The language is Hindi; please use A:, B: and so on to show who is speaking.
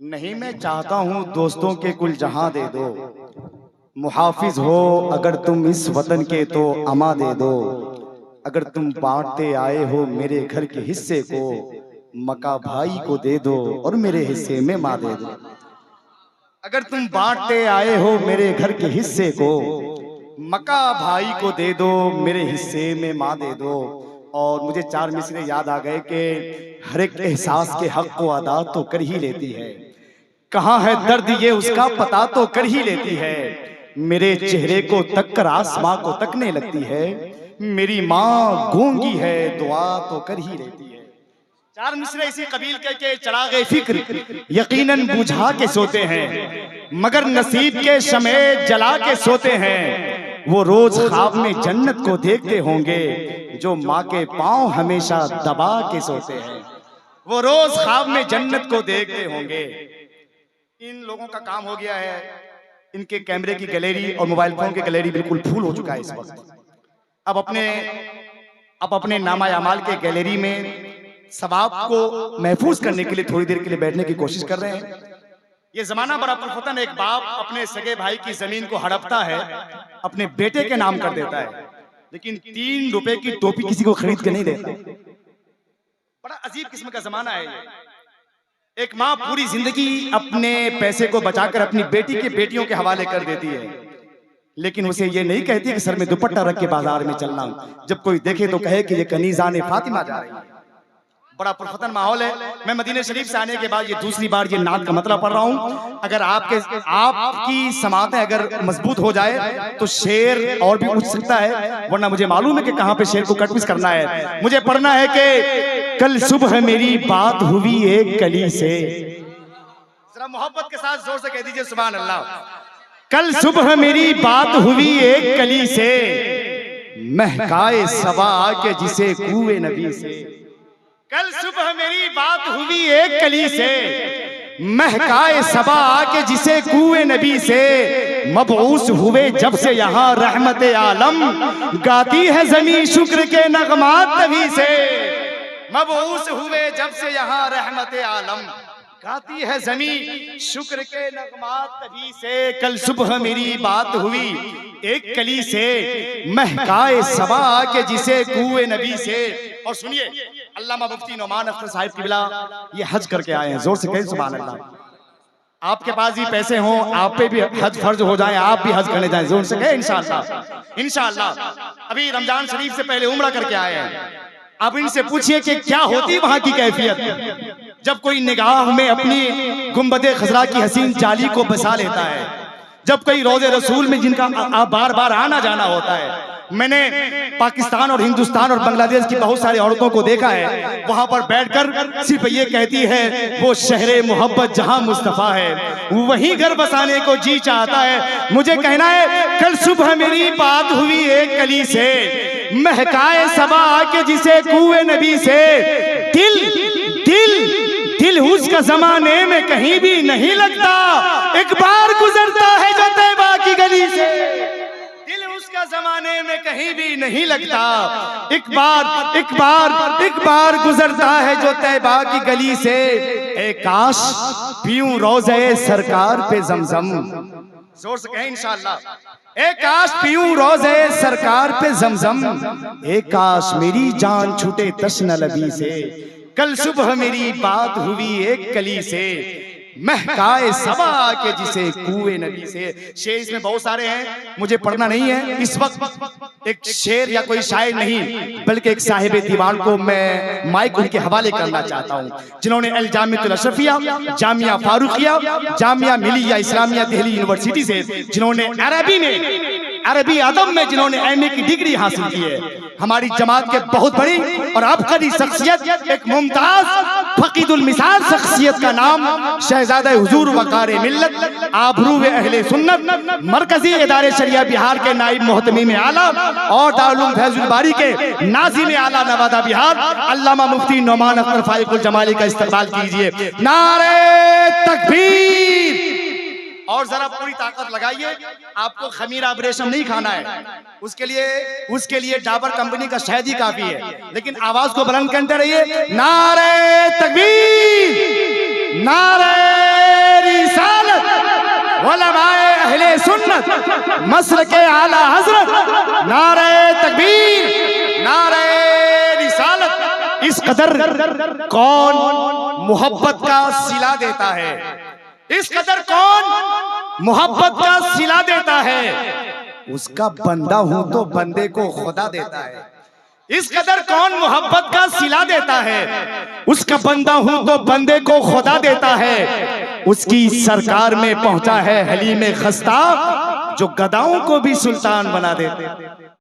A: नहीं मैं चाहता हूँ दोस्तों के कुल जहां दे दो, मुहाफिज हो अगर तुम इस वतन के तो अमा दे दो। अगर तुम बांटते आए हो मेरे घर के हिस्से को, मका भाई को दे दो और मेरे हिस्से में माँ दे दो। अगर तुम बांटते आए हो मेरे घर के हिस्से को, मका भाई को दे दो मेरे हिस्से में माँ दे दो। और मुझे चार मिसरे याद आ गए कि हर एक एहसास के हक को अदा तो कर ही लेती है, कहाँ है दर्द ये उसका पता तो कर ही लेती है। मेरे चेहरे को तक कर आसमां को तकने लगती है, मेरी माँ गूंगी है दुआ तो कर ही लेती है। चार मिसरे इसी कबील के चरागे फिक्र यकीनन बुझा के सोते हैं, मगर नसीब के शमे जला के सोते हैं। वो रोज ख्वाब में जन्नत को देखते होंगे जो माँ के पांव हमेशा दबा के सोते हैं। वो रोज ख्वाब में जन्नत को देखते होंगे। इन लोगों का काम हो गया है, इनके कैमरे की गैलरी और मोबाइल फोन की गैलरी बिल्कुल फुल हो चुका है इस वक्त। अब अपने नामा अमाल के गैलरी में सवाब को महफूज करने के लिए थोड़ी देर के लिए बैठने की कोशिश कर रहे हैं। ये जमाना बड़ा पुरफतन, एक बाप अपने सगे भाई की जमीन को हड़पता है, अपने बेटे के नाम कर देता है, लेकिन 3 रुपए की टोपी किसी को खरीद के नहीं देता। बड़ा अजीब किस्म का जमाना है ये। एक माँ पूरी जिंदगी अपने पैसे को बचाकर अपनी बेटी के बेटियों के हवाले कर देती है, लेकिन उसे ये नहीं कहती कि सर में दुपट्टा रख के बाजार में चलना, जब कोई देखे तो कहे कि ये कनीज़ा ने फातिमा जा रही है। बड़ा पुरफतन माहौल है। मैं मदीने शरीफ से आने के बाद ये दूसरी बार ये नात का मतलब पढ़ रहा हूँ। अगर आपकी समातें अगर मजबूत हो जाए तो शेर और भी उठ सकता है, वरना मुझे मालूम है कि कहाँ पे शेर को कटपिस करना है। मुझे पढ़ना है कि कल सुबह मेरी बात हुई एक कली से। जरा मोहब्बत के साथ जोर से कह दीजिए सुभान अल्लाह। कल सुबह मेरी बात हुई एक कली से, महकाए सबा के जिसे कुए नबी से। कल सुबह मेरी बात हुई एक कली से, महकाए सबा के जिसे कुए नबी से। मबऊस हुए जब से यहाँ रहमत आलम, गाती है जमीन शुक्र के नगमात तभी से। मबऊस हुए जब से यहाँ रहमत आलम, गाती है जमीन शुक्र के नगमात तभी से। कल सुबह मेरी बात हुई एक कली से, महकाए सबा के जिसे कुए नबी से। और सुनिए, अल्लामा मुफ्ती नौमान अख्तर साहिब किबला ये हज करके आए हैं, जोर से कहें सुभान अल्लाह। आपके पास भी पैसे हों, आप पे भी हज फर्ज हो जाए, आप भी हज करने जाएं, जोर से कहें इंशाअल्लाह। इंशाअल्लाह अभी रमजान शरीफ से पहले उम्रा करके आए हैं। आप इनसे पूछिए कि क्या होती वहां की कैफियत जब कोई निगाह में अपनी गुंबदे खजरा की हसीन जाली को बसा लेता है, जब कोई रोज़े रसूल में जिनका बार बार आना जाना होता है। मैंने पाकिस्तान और हिंदुस्तान और बांग्लादेश की बहुत सारी औरतों को देखा है, वहां पर बैठकर सिर्फ ये कहती है वो शहरे मोहब्बत जहां मुस्तफा है, वहीं घर बसाने को जी चाहता है। मुझे कहना है कल सुबह मेरी बात हुई एक कली से, महकाए सबा के जिसे कुए नबी से। दिल दिल दिल उसका जमाने में कहीं भी नहीं लगता, एक बार गुजरता है जो तैबा की गली से। दिल उसका जमाने में कहीं भी नहीं लगता, एक बार गुजरता है जो तैबा की गली से। ए काश पीऊं रोज़े सरकार पे जमजम, जोर से कहें इंशाअल्लाह। ए काश पीऊं रोज़े सरकार पे जमजम, ए काश मेरी जान छूटे तश्न लबी से। कल सुबह मेरी बात हुई एक कली से, महकाए सबा के जिसे कुए नबी से। शेर इसमें बहुत सारे हैं, मुझे पढ़ना नहीं है इस वक्त। एक शेर या कोई शायर नहीं, बल्कि एक साहिब दीवान को मैं माइक उनके हवाले करना चाहता हूँ, जिन्होंने अल जामियातुल अशरफिया, जामिया फारूकिया, जामिया मिलिया इस्लामिया दिल्ली यूनिवर्सिटी से, जिन्होंने अरबी अदब में जिन्होंने एमए की डिग्री हासिल की है। हमारी जमात के बहुत बड़ी और अबकरी शख्सियत, एक मुमताज फकीदुल मिसाल शख्सियत का नाम शहजादा हुजूर वक़ारे मिल्लत, आबरूए अहले सुन्नत, मरकजी इदारे शरिया बिहार के नाइब मोहतमीम आला और दारुल उलूम फैजुल बारी के नाज़िम आला नवादा बिहार, अल्लामा मुफ्ती नौमान अख्तर फाइकुल जमाली का इस्तकबाल कीजिए। नारे तकबीर। और जरा पूरी ताकत लगाइए, आपको खमीरा रेशम नहीं खाना है, उसके लिए डाबर कंपनी का शहद ही काफी है, लेकिन आवाज को बुलंद करते रहिए। नारे तकबीर, नारे उलमाए अहले सुन्नत मसलके आला हजरत, नारे तकबीर, नारे रिसालत। इस कदर कौन मोहब्बत का सिला देता है, इस कदर कौन मोहब्बत का सिला देता है, उसका बंदा हूं तो बंदे को खुदा देता है। इस कदर कौन मोहब्बत का सिला देता है, उसका बंदा हूं तो बंदे को खुदा देता है। उसकी सरकार में पहुंचा है हलीम खस्ता, जो गदाओं को भी सुल्तान बना देते।